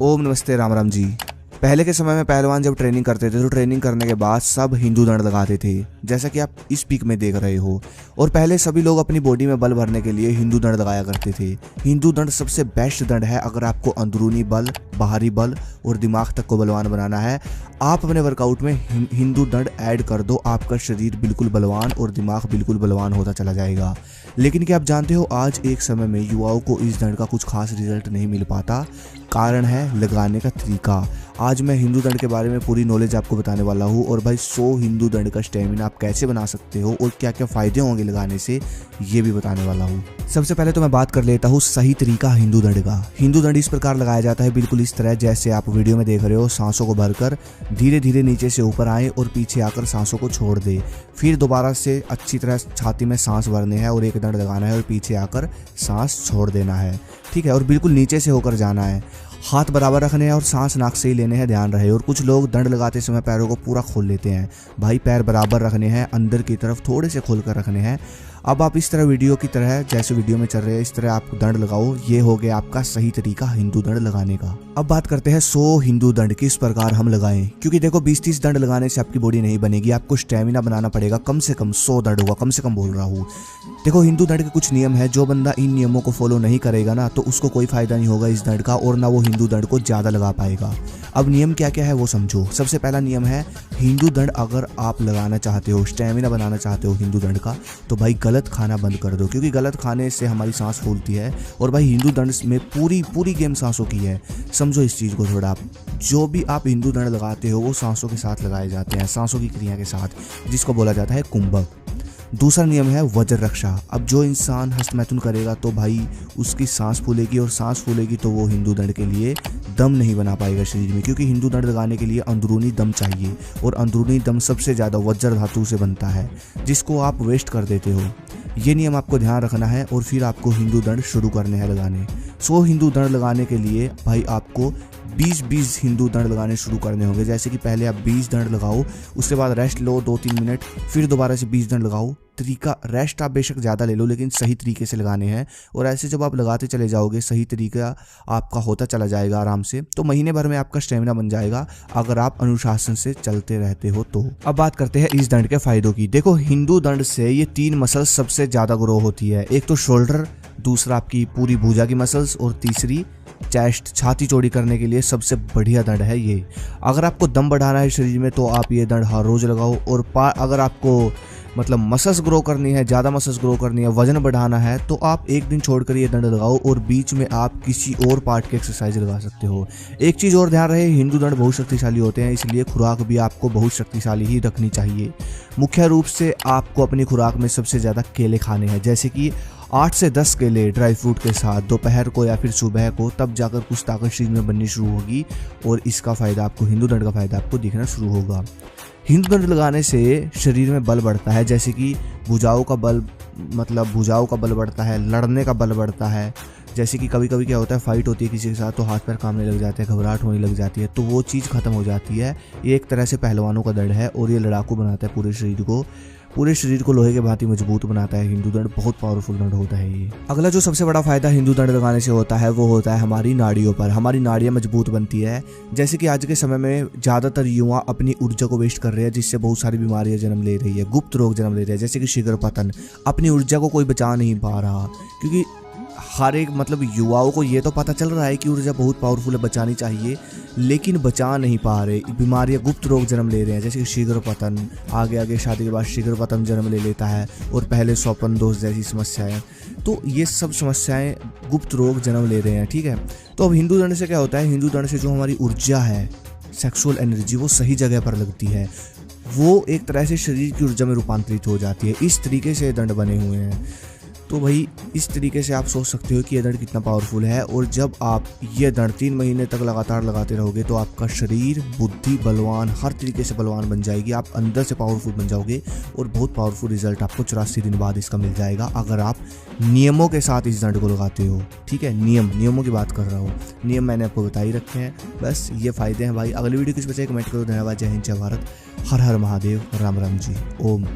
ओम नमस्ते राम राम जी। पहले के समय में पहलवान जब ट्रेनिंग करते थे तो ट्रेनिंग करने के बाद सब हिंदू दंड लगाते थे, जैसा कि आप इस पिक में देख रहे हो। और पहले सभी लोग अपनी बॉडी में बल भरने के लिए हिंदू दंड लगाया करते थे। हिंदू दंड सबसे बेस्ट दंड है अगर आपको अंदरूनी बल, बाहरी बल और दिमाग तक को बलवान बनाना है। आप अपने वर्कआउट में हिंदू दंड ऐड कर दो, आपका शरीर बिल्कुल बलवान और दिमाग बिल्कुल बलवान होता चला जाएगा। लेकिन क्या आप जानते हो, आज एक समय में युवाओं को इस दंड का कुछ खास रिजल्ट नहीं मिल पाता। कारण है लगाने का तरीका। आज मैं हिंदू दंड के बारे में पूरी नॉलेज आपको बताने वाला हूँ। और भाई 100 हिंदू दंड का स्टेमिना आप कैसे बना सकते हो और क्या क्या फ़ायदे होंगे लगाने से, ये भी बताने वाला हूँ। सबसे पहले तो मैं बात कर लेता हूँ सही तरीका हिंदू दंड का। हिंदू दंड इस प्रकार लगाया जाता है, बिल्कुल इस तरह जैसे आप वीडियो में देख रहे हो। सांसों को भरकर धीरे धीरे नीचे से ऊपर आए और पीछे आकर सांसों को छोड़ दे। फिर दोबारा से अच्छी तरह छाती में सांस भरने हैं और एक दंड लगाना है और पीछे आकर सांस छोड़ देना है, ठीक है। और बिल्कुल नीचे से होकर जाना है, हाथ बराबर रखने हैं और सांस नाक से ही लेने हैं, ध्यान रहे। और कुछ लोग दंड लगाते समय पैरों को पूरा खोल लेते हैं। भाई पैर बराबर रखने हैं, अंदर की तरफ थोड़े से खोल कर रखने हैं। अब आप इस तरह वीडियो की तरह जैसे वीडियो में चल रहे हैं इस तरह आप दंड लगाओ। ये हो गया आपका सही तरीका हिंदू दंड लगाने का। अब बात करते हैं 100 हिंदू दंड किस प्रकार हम लगाएं। क्योंकि देखो 20-30 दंड लगाने से आपकी बॉडी नहीं बनेगी, आपको स्टेमिना बनाना पड़ेगा। कम से कम 100 दंड होगा, कम से कम बोल रहा हूँ। देखो हिंदू दंड के कुछ नियम है, जो बंदा इन नियमों को फॉलो नहीं करेगा ना तो उसको कोई फायदा नहीं होगा इस दंड का, और ना वो हिंदू दंड को ज्यादा लगा पाएगा। अब नियम क्या क्या है वो समझो। सबसे पहला नियम है, हिंदू दंड अगर आप लगाना चाहते हो, स्टेमिना बनाना चाहते हो हिंदू दंड का, तो भाई गलत खाना बंद कर दो। क्योंकि गलत खाने से हमारी सांस फूलती है। और भाई हिंदू दंड में पूरी गेम सांसों की है, समझो इस चीज़ को थोड़ा। जो भी आप हिंदू दंड लगाते हो वो सांसों के साथ लगाए जाते हैं, सांसों की क्रिया के साथ, जिसको बोला जाता है कुंभक। दूसरा नियम है वज्र रक्षा। अब जो इंसान हस्तमैथुन करेगा तो भाई उसकी सांस फूलेगी, और सांस फूलेगी तो वो हिंदू दंड के लिए दम नहीं बना पाएगा शरीर में। क्योंकि हिंदू दंड लगाने के लिए अंदरूनी दम चाहिए, और अंदरूनी दम सबसे ज़्यादा वज्र धातु से बनता है, जिसको आप वेस्ट कर देते हो। ये नियम आपको ध्यान रखना है। और फिर आपको हिंदू दंड शुरू करने हैं लगाने। 100 हिंदू दंड लगाने के लिए भाई आपको 20-20 हिंदू दंड लगाने शुरू करने होंगे। जैसे कि पहले आप 20 दंड लगाओ, उसके बाद रेस्ट लो 2-3 मिनट, फिर दोबारा से 20 दंड लगाओ। तरीका रेस्ट आप बेशक ज़्यादा ले लो लेकिन सही तरीके से लगाने हैं। और ऐसे जब आप लगाते चले जाओगे, सही तरीका आपका होता चला जाएगा आराम से, तो महीने भर में आपका स्टेमिना बन जाएगा अगर आप अनुशासन से चलते रहते हो तो। अब बात करते हैं इस दंड के फायदों की। देखो हिंदू दंड से ये 3 मसल्स सबसे ज़्यादा ग्रो होती है। एक तो शोल्डर, दूसरा आपकी पूरी भुजा की मसल्स, और तीसरी चेस्ट, छाती चौड़ी करने के लिए सबसे बढ़िया दंड है ये। अगर आपको दम बढ़ाना है शरीर में तो आप ये दंड हर रोज लगाओ। और अगर आपको मतलब मसल्स ग्रो करनी है, ज़्यादा मसल्स ग्रो करनी है, वजन बढ़ाना है, तो आप एक दिन छोड़कर ये दंड लगाओ और बीच में आप किसी और पार्ट की एक्सरसाइज लगा सकते हो। एक चीज़ और ध्यान रहे, हिंदू दंड बहुत शक्तिशाली होते हैं, इसलिए खुराक भी आपको बहुत शक्तिशाली ही रखनी चाहिए। मुख्य रूप से आपको अपनी खुराक में सबसे ज़्यादा केले खाने हैं, जैसे कि 8 से 10 केले ड्राई फ्रूट के साथ दोपहर को या फिर सुबह को, तब जाकर कुछ ताकत शरीर में बननी शुरू होगी। और इसका फ़ायदा आपको, हिंदू दंड का फ़ायदा आपको दिखना शुरू होगा। हिंदू दंड लगाने से शरीर में बल बढ़ता है, जैसे कि भुजाओं का बल बढ़ता है, लड़ने का बल बढ़ता है। जैसे कि कभी कभी क्या होता है, फाइट होती है किसी के साथ तो हाथ पैर कांपने लग जाते हैं, घबराहट होने लग जाती है, तो वो चीज़ खत्म हो जाती है। ये एक तरह से पहलवानों का दंड है और ये लड़ाकू बनाता है पूरे शरीर को लोहे के भांति मजबूत बनाता है। हिंदू दंड बहुत पावरफुल दंड होता है ये। अगला जो सबसे बड़ा फायदा हिंदू दंड लगाने से होता है वो होता है हमारी नाड़ियों पर। हमारी नाड़ियाँ मजबूत बनती है। जैसे कि आज के समय में ज़्यादातर युवा अपनी ऊर्जा को वेस्ट कर रहे हैं, जिससे बहुत सारी बीमारियां जन्म ले रही है, गुप्त रोग जन्म ले रहे हैं, जैसे कि शीघ्र पतन। अपनी ऊर्जा को कोई बचा नहीं पा रहा, क्योंकि हर एक मतलब युवाओं को ये तो पता चल रहा है कि ऊर्जा बहुत पावरफुल है, बचानी चाहिए, लेकिन बचा नहीं पा रहे। बीमारियां, गुप्त रोग जन्म ले रहे हैं, जैसे कि शीघ्र पतन, आगे शादी के बाद शीघ्र पतन जन्म ले लेता है, और पहले स्वप्न दोष जैसी समस्याएं। तो ये सब समस्याएं, गुप्त रोग जन्म ले रहे हैं, ठीक है। तो अब हिंदू दंड से क्या होता है, हिंदू दंड से जो हमारी ऊर्जा है, सेक्सुअल एनर्जी, वो सही जगह पर लगती है, वो एक तरह से शरीर की ऊर्जा में रूपांतरित हो जाती है। इस तरीके से दंड बने हुए हैं। तो भाई इस तरीके से आप सोच सकते हो कि ये दंड कितना पावरफुल है। और जब आप ये दंड 3 महीने तक लगातार लगाते रहोगे तो आपका शरीर, बुद्धि, बलवान, हर तरीके से बलवान बन जाएगी। आप अंदर से पावरफुल बन जाओगे और बहुत पावरफुल रिजल्ट आपको 84 दिन बाद इसका मिल जाएगा, अगर आप नियमों के साथ इस दंड को लगाते हो, ठीक है। नियमों की बात कर रहा हूँ, नियम मैंने आपको बता ही रखे हैं। बस ये फ़ायदे हैं भाई। अगली वीडियो कुछ बचे कमेंट करो। धन्यवाद। जय हिंद, जय भारत, हर हर महादेव, राम राम जी, ओम।